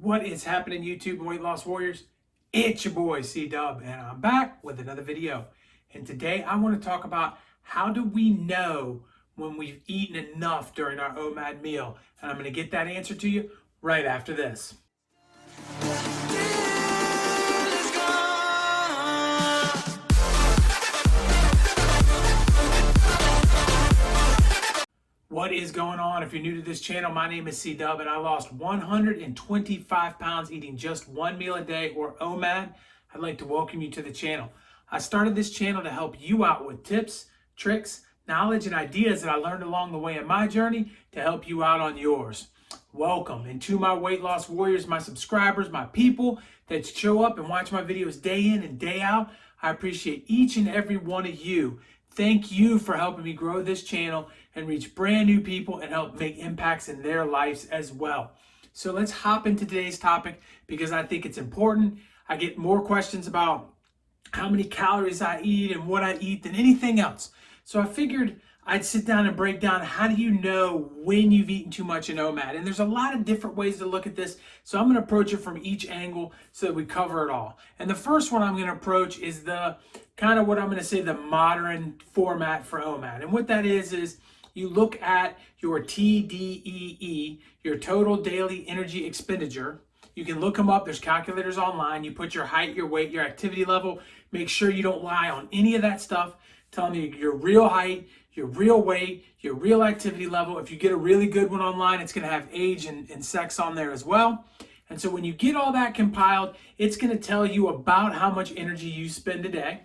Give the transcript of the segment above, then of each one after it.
What is happening, YouTube and weight loss warriors? It's your boy C-Dub, and I'm back with another video. And today I want to talk about how do we know when we've eaten enough during our OMAD meal. And I'm going to get that answer to you right after this. What is going on? If you're new to this channel, my name is C-Dub and I lost 125 pounds eating just one meal a day, or OMAD. I'd like to welcome you to the channel. I started this channel to help you out with tips, tricks, knowledge, and ideas that I learned along the way in my journey to help you out on yours. Welcome. And to my weight loss warriors, my subscribers, my people that show up and watch my videos day in and day out, I appreciate each and every one of you. Thank you for helping me grow this channel and reach brand new people and help make impacts in their lives as well. So let's hop into today's topic because I think it's important. I get more questions about how many calories I eat and what I eat than anything else. So I figured I'd sit down and break down how do you know when you've eaten too much in OMAD. And there's a lot of different ways to look at this. So I'm going to approach it from each angle so that we cover it all. And the first one I'm going to approach is the kind of what I'm going to say the modern format for OMAD. And what that is you look at your TDEE, your total daily energy expenditure. You can look them up. There's calculators online. You put your height, your weight, your activity level. Make sure you don't lie on any of that stuff. Telling you your real height, your real weight, your real activity level. If you get a really good one online, it's going to have age and sex on there as well. And so when you get all that compiled, it's going to tell you about how much energy you spend a day.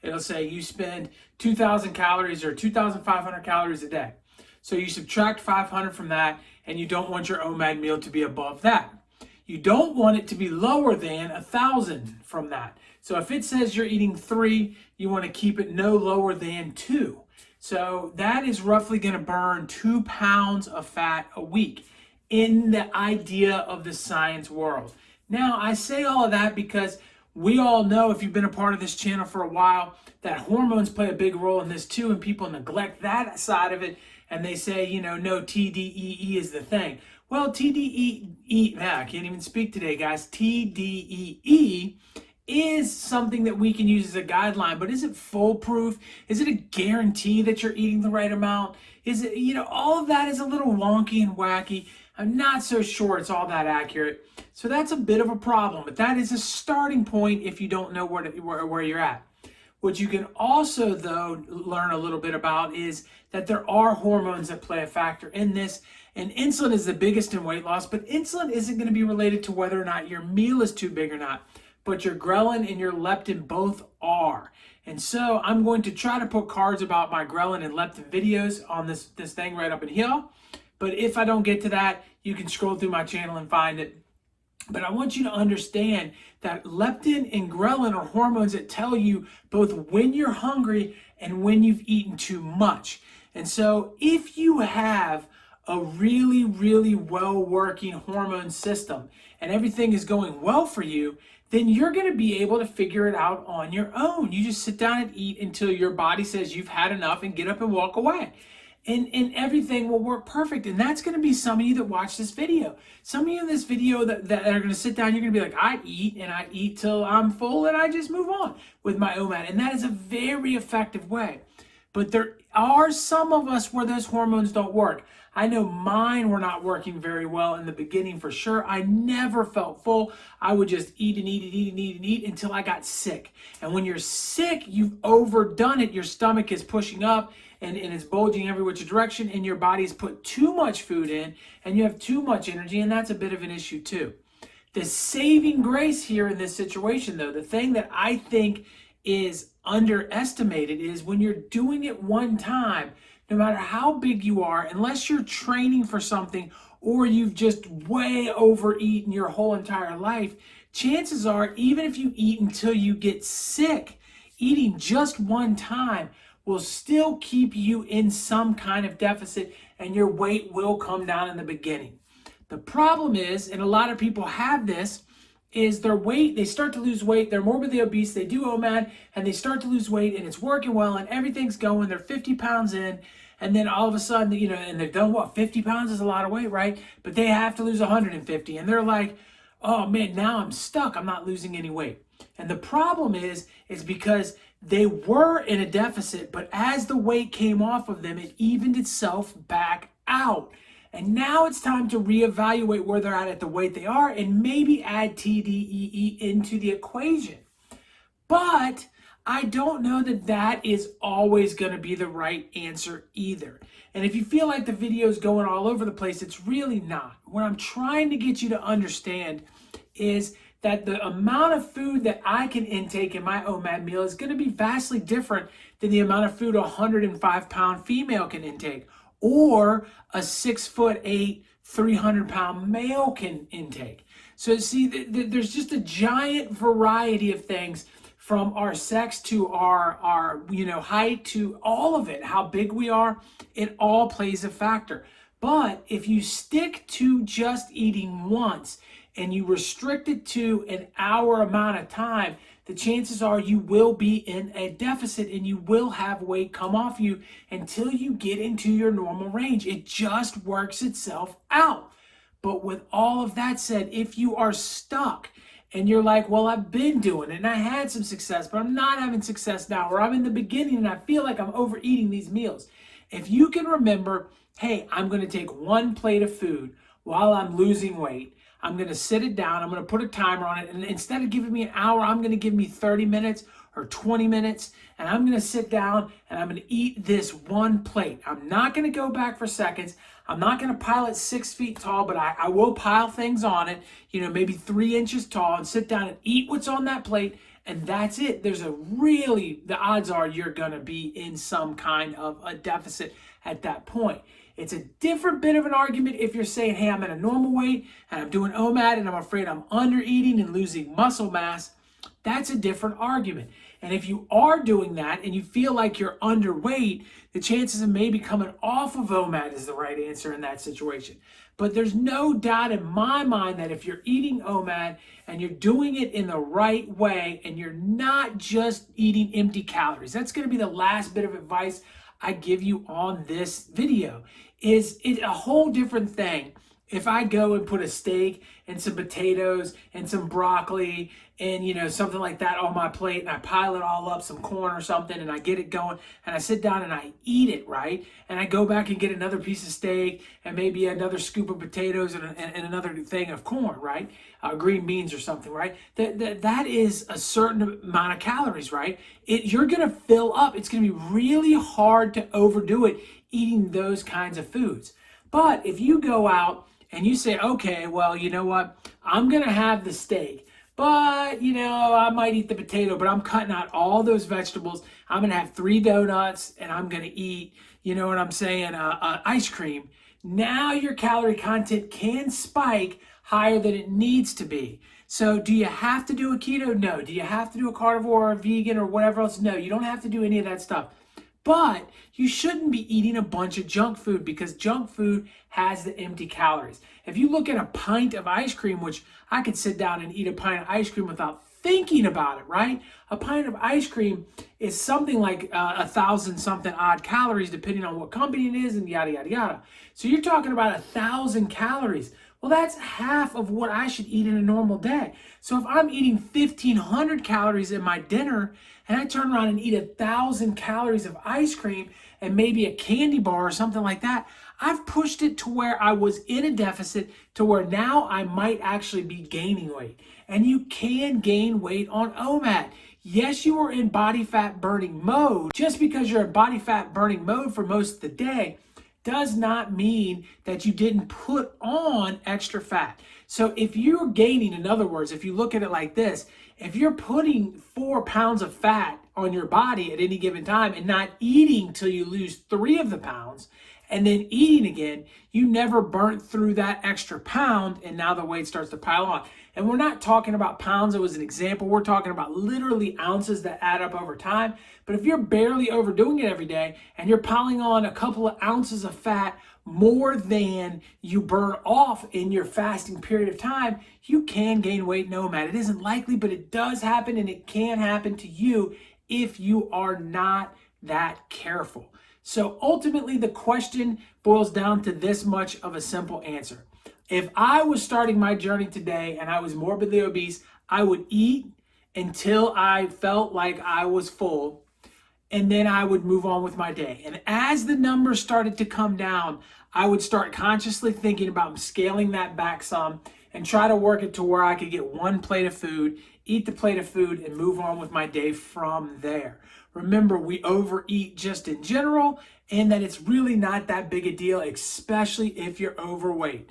It'll say you spend 2,000 calories or 2,500 calories a day. So you subtract 500 from that, and you don't want your OMAD meal to be above that. You don't want it to be lower than 1,000 from that. So if it says you're eating 3, you want to keep it no lower than 2. So that is roughly going to burn 2 pounds of fat a week in the idea of the science world. Now, I say all of that because we all know, if you've been a part of this channel for a while, that hormones play a big role in this too, and people neglect that side of it, and they say, no, TDEE is the thing. Well, TDEE, I can't even speak today, guys. TDEE is something that we can use as a guideline, but is it foolproof? Is it a guarantee that you're eating the right amount? Is it, all of that is a little wonky and wacky. I'm not so sure it's all that accurate. So that's a bit of a problem, but that is a starting point if you don't know where you're at. What you can also, though, learn a little bit about is that there are hormones that play a factor in this, and insulin is the biggest in weight loss, but insulin isn't going to be related to whether or not your meal is too big or not, but your ghrelin and your leptin both are. And so I'm going to try to put cards about my ghrelin and leptin videos on this thing right up in here. But if I don't get to that, you can scroll through my channel and find it. But I want you to understand that leptin and ghrelin are hormones that tell you both when you're hungry and when you've eaten too much. And so if you have a really, really well-working hormone system and everything is going well for you, then you're going to be able to figure it out on your own. You just sit down and eat until your body says you've had enough and get up and walk away. And everything will work perfect. And that's going to be some of you that watch this video. Some of you in this video that are going to sit down, you're going to be like, I eat till I'm full and I just move on with my OMAD. And that is a very effective way. But there are some of us where those hormones don't work. I know mine were not working very well in the beginning for sure. I never felt full. I would just eat and eat and eat and eat and eat until I got sick. And when you're sick, you've overdone it. Your stomach is pushing up and it's bulging every which direction, and your body's put too much food in and you have too much energy, and that's a bit of an issue too. The saving grace here in this situation, though, the thing that I think is underestimated is when you're doing it one time, no matter how big you are, unless you're training for something or you've just way overeaten your whole entire life, chances are, even if you eat until you get sick, eating just one time will still keep you in some kind of deficit, and your weight will come down in the beginning. The problem is, and a lot of people have this, is their weight, they start to lose weight, they're morbidly obese, they do OMAD, and they start to lose weight, and it's working well, and everything's going, they're 50 pounds in, and then all of a sudden, and they've done what, 50 pounds is a lot of weight, right? But they have to lose 150, and they're like, oh man, now I'm stuck, I'm not losing any weight. And the problem is because they were in a deficit, but as the weight came off of them, it evened itself back out. And now it's time to reevaluate where they're at the weight they are and maybe add TDEE into the equation. But I don't know that that is always going to be the right answer either. And if you feel like the video is going all over the place, it's really not. What I'm trying to get you to understand is that the amount of food that I can intake in my OMAD meal is going to be vastly different than the amount of food a 105-pound female can intake, or a 6'8", 300-pound male can intake. So see, there's just a giant variety of things, from our sex to our height to all of it, how big we are. It all plays a factor. But if you stick to just eating once and you restrict it to an hour amount of time, the chances are you will be in a deficit and you will have weight come off you until you get into your normal range. It just works itself out. But with all of that said, if you are stuck and you're like, well, I've been doing it and I had some success, but I'm not having success now, or I'm in the beginning and I feel like I'm overeating these meals. If you can remember, hey, I'm going to take one plate of food while I'm losing weight. I'm going to sit it down. I'm going to put a timer on it. And instead of giving me an hour, I'm going to give me 30 minutes or 20 minutes. And I'm going to sit down and I'm going to eat this one plate. I'm not going to go back for seconds. I'm not going to pile it 6 feet tall, but I will pile things on it, maybe 3 inches tall, and sit down and eat what's on that plate. And that's it. The odds are you're going to be in some kind of a deficit at that point. It's a different bit of an argument if you're saying, hey, I'm at a normal weight and I'm doing OMAD and I'm afraid I'm under eating and losing muscle mass. That's a different argument. And if you are doing that and you feel like you're underweight, the chances of maybe coming off of OMAD is the right answer in that situation. But there's no doubt in my mind that if you're eating OMAD and you're doing it in the right way and you're not just eating empty calories, that's going to be the last bit of advice I give you on this video. Is it a whole different thing if I go and put a steak and some potatoes and some broccoli and something like that on my plate, and I pile it all up, some corn or something, and I get it going and I sit down and I eat it, right? And I go back and get another piece of steak and maybe another scoop of potatoes and another thing of corn, right? Green beans or something, right? That is a certain amount of calories, right? You're gonna fill up. It's gonna be really hard to overdo it eating those kinds of foods. But if you go out and you say, okay, well, you know what? I'm going to have the steak, but, I might eat the potato, but I'm cutting out all those vegetables. I'm going to have 3 donuts and I'm going to eat, ice cream. Now your calorie content can spike higher than it needs to be. So do you have to do a keto? No. Do you have to do a carnivore or a vegan or whatever else? No, you don't have to do any of that stuff. But you shouldn't be eating a bunch of junk food, because junk food has the empty calories. If you look at a pint of ice cream, which I could sit down and eat a pint of ice cream without thinking about it, right? A pint of ice cream is something like 1,000 something odd calories, depending on what company it is and yada, yada, yada. So you're talking about 1,000 calories. Well, that's half of what I should eat in a normal day. So if I'm eating 1,500 calories in my dinner and I turn around and eat 1,000 calories of ice cream and maybe a candy bar or something like that, I've pushed it to where I was in a deficit to where now I might actually be gaining weight. And you can gain weight on OMAD. Yes, you are in body fat burning mode. Just because you're in body fat burning mode for most of the day does not mean that you didn't put on extra fat. So if you're gaining, in other words, if you look at it like this, if you're putting 4 pounds of fat on your body at any given time and not eating till you lose 3 of the pounds and then eating again, you never burnt through that extra pound and now the weight starts to pile on. And we're not talking about pounds. It was an example. We're talking about literally ounces that add up over time. But if you're barely overdoing it every day and you're piling on a couple of ounces of fat more than you burn off in your fasting period of time, you can gain weight in OMAD. It isn't likely, but it does happen, and it can happen to you if you are not that careful. So ultimately, the question boils down to this much of a simple answer. If I was starting my journey today and I was morbidly obese, I would eat until I felt like I was full, and then I would move on with my day. And as the numbers started to come down, I would start consciously thinking about scaling that back some and try to work it to where I could get one plate of food, eat the plate of food, and move on with my day from there. Remember, we overeat just in general, and that it's really not that big a deal, especially if you're overweight.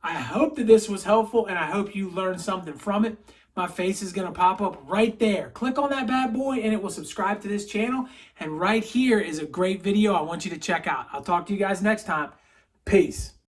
I hope that this was helpful, and I hope you learned something from it. My face is going to pop up right there. Click on that bad boy and it will subscribe to this channel. And right here is a great video I want you to check out. I'll talk to you guys next time. Peace.